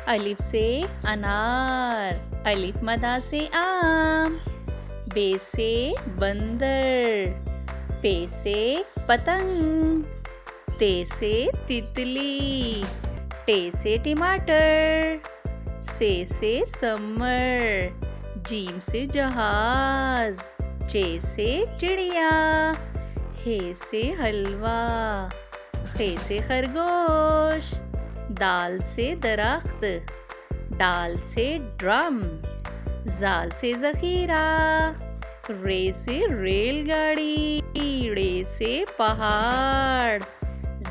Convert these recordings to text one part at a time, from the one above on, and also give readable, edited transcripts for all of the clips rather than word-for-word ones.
अलिफ से अनार, अलिफ मदा से आम, बे से बंदर, पे से पतंग, ते से तितली, टे से टमाटर, से समर, जीम से जहाज, चे से चिड़िया, हे से हलवा, खे से खरगोश, दाल से दरख्त, डाल से ड्रम, जाल से जखीरा, रे से रेलगाड़ी, रे से पहाड़,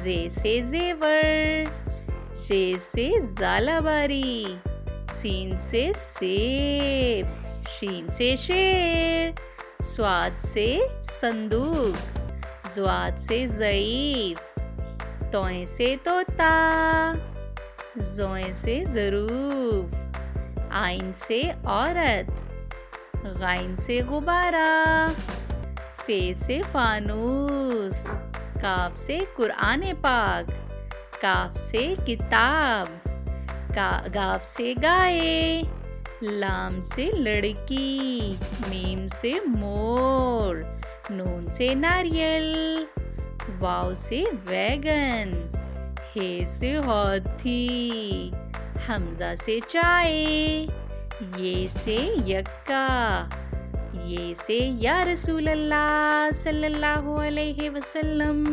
जे से जेवर, जे से जालाबारी, सीन से सेब, शीन से शेर, स्वाद से संदूक, ज़्वाद से ज़ईफ, तोए से तोता, ज़ोए से ज़रूफ, आइन से औरत, गाइन से गुब्बारा, फे से फानूस, काफ से कुरान पाक, काफ से किताब, गाफ से गाय, लाम से लड़की, मीम से मोर, नून से नारियल, वाव से वैगन, हे से हाथी, हमजा से चाय, ये से यक्का, ये से या रसूल अल्लाह सल्लल्लाहु अलैहि वसल्लम।